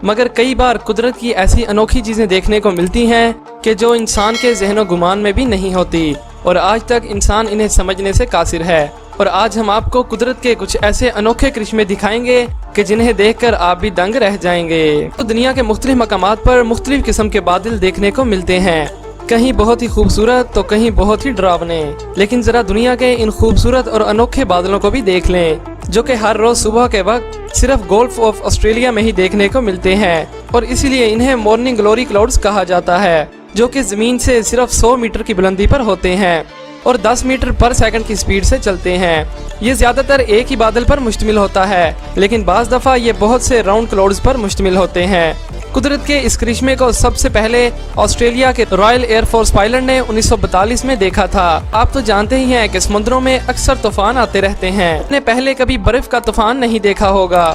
मगर कई बार कुदरत की ऐसी अनोखी चीजें देखने को मिलती हैं कि जो इंसान के ज़हनो गुमान में भी नहीं होती और आज तक इंसान इन्हें समझने से कासिर है। और आज हम आपको कुदरत के कुछ ऐसे अनोखे करिश्मे दिखाएंगे कि जिन्हें देखकर आप भी दंग रह जाएंगे। तो दुनिया के मुख्तलिफ मकामात पर मुख्तलिफ किस्म के बादल देखने को मिलते हैं, कहीं बहुत ही खूबसूरत तो कहीं बहुत ही डरावने। लेकिन जरा दुनिया के इन खूबसूरत और अनोखे बादलों को भी देख लें, जो कि हर रोज सुबह के वक्त सिर्फ गोल्फ ऑफ ऑस्ट्रेलिया में ही देखने को मिलते हैं और इसीलिए इन्हें मॉर्निंग ग्लोरी क्लाउड्स कहा जाता है, जो कि जमीन से सिर्फ 100 मीटर की बुलंदी पर होते हैं और 10 मीटर पर सेकंड की स्पीड से चलते हैं। ये ज्यादातर एक ही बादल पर मुश्तमिल होता है, लेकिन बाज दफा ये बहुत से राउंड क्लाउड्स पर मुश्तमिल होते हैं। कुदरत के इस करिश्मे को सबसे पहले ऑस्ट्रेलिया के रॉयल एयर फोर्स पायलट ने 1942 में देखा था। आप तो जानते ही हैं कि समुद्रों में अक्सर तूफान आते रहते हैं। आपने पहले कभी बर्फ का तूफान नहीं देखा होगा।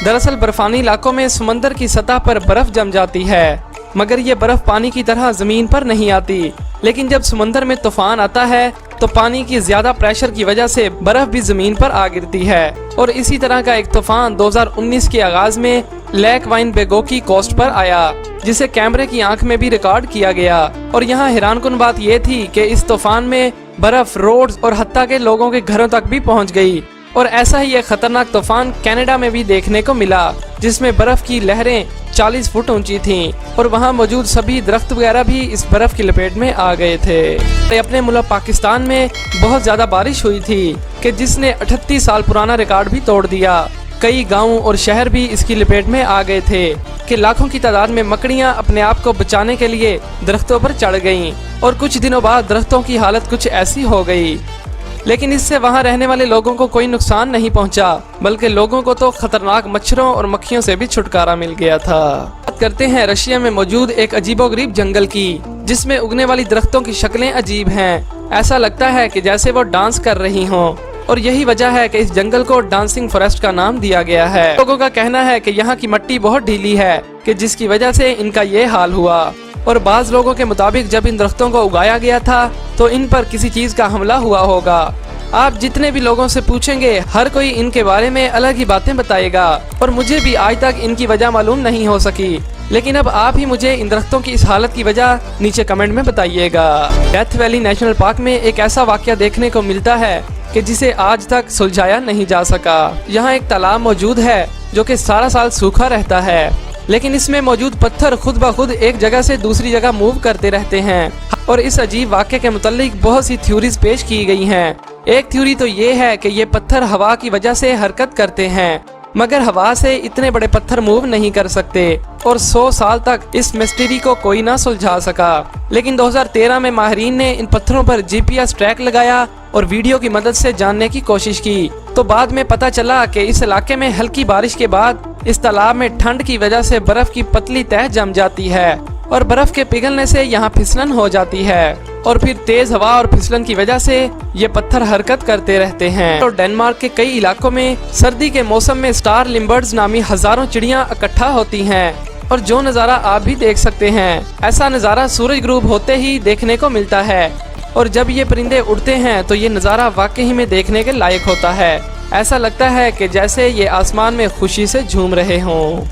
दरअसल बर्फानी इलाकों में समंदर की सतह पर बर्फ जम जाती है, मगर ये बर्फ पानी की तरह जमीन पर नहीं आती। लेकिन जब समंदर में तूफान आता है तो पानी की ज्यादा प्रेशर की वजह से बर्फ भी जमीन पर आ गिरती है। और इसी तरह का एक तूफान 2019 के आगाज में लेक वाइनबेगो की कोस्ट पर आया, जिसे कैमरे की आंख में भी रिकॉर्ड किया गया। और यहाँ हैरानकुन बात यह थी कि इस तूफान में बर्फ रोड्स और हत्ता के लोगों के घरों तक भी पहुँच गई। और ऐसा ही एक खतरनाक तूफान कनाडा में भी देखने को मिला, जिसमें बर्फ की लहरें 40 फुट ऊंची थीं और वहां मौजूद सभी दरख्त वगैरह भी इस बर्फ की लपेट में आ गए थे। अपने मुल्क पाकिस्तान में बहुत ज्यादा बारिश हुई थी कि जिसने 38 साल पुराना रिकॉर्ड भी तोड़ दिया। कई गांव और शहर भी इसकी लपेट में आ गए थे कि लाखों की तादाद में मकड़ियां अपने आप को बचाने के लिए दरख्तों पर चढ़ गईं और कुछ दिनों बाद दरख्तों की हालत कुछ ऐसी हो गई। लेकिन इससे वहां रहने वाले लोगों को कोई नुकसान नहीं पहुंचा, बल्कि लोगों को तो खतरनाक मच्छरों और मक्खियों से भी छुटकारा मिल गया था। बात करते हैं रशिया में मौजूद एक अजीबोगरीब जंगल की, जिसमें उगने वाली दरख्तों की शक्लें अजीब हैं। ऐसा लगता है कि जैसे वो डांस कर रही हों और यही वजह है कि इस जंगल को डांसिंग फॉरेस्ट का नाम दिया गया है। लोगों का कहना है कि यहाँ की मिट्टी बहुत ढीली है कि जिसकी वजह से इनका ये हाल हुआ। और बाज लोगों के मुताबिक जब इन दरख्तों को उगाया गया था तो इन पर किसी चीज का हमला हुआ होगा। आप जितने भी लोगों से पूछेंगे हर कोई इनके बारे में अलग ही बातें बताएगा और मुझे भी आज तक इनकी वजह मालूम नहीं हो सकी। लेकिन अब आप ही मुझे इन दरख्तों की इस हालत की वजह नीचे कमेंट में बताइएगा। डेथ वैली नेशनल पार्क में एक ऐसा वाकया देखने को मिलता है कि जिसे आज तक सुलझाया नहीं जा सका। यहाँ एक तालाब मौजूद है जो कि सारा साल सूखा रहता है, लेकिन इसमें मौजूद पत्थर खुद ब खुद एक जगह से दूसरी जगह मूव करते रहते हैं। और इस अजीब वाक़े के मुतालिक बहुत सी थ्योरीज पेश की गई हैं। एक थ्योरी तो ये है कि ये पत्थर हवा की वजह से हरकत करते हैं, मगर हवा से इतने बड़े पत्थर मूव नहीं कर सकते और 100 साल तक इस मिस्ट्री को कोई ना सुलझा सका। लेकिन 2013 में माहिरीन ने इन पत्थरों पर GPS ट्रैक लगाया और वीडियो की मदद से जानने की कोशिश की, तो बाद में पता चला कि इस इलाके में हल्की बारिश के बाद इस तालाब में ठंड की वजह से बर्फ की पतली तह जम जाती है और बर्फ के पिघलने से यहाँ फिसलन हो जाती है और फिर तेज हवा और फिसलन की वजह से ये पत्थर हरकत करते रहते हैं। और डेनमार्क के कई इलाकों में सर्दी के मौसम में स्टार लिम्बर्ड्स नामी हजारों चिड़ियां इकट्ठा होती हैं और जो नज़ारा आप भी देख सकते हैं। ऐसा नज़ारा सूरज ग्रूब होते ही देखने को मिलता है और जब ये परिंदे उड़ते हैं तो ये नज़ारा वाकई में देखने के लायक होता है। ऐसा लगता है कि जैसे ये आसमान में खुशी से झूम रहे हों।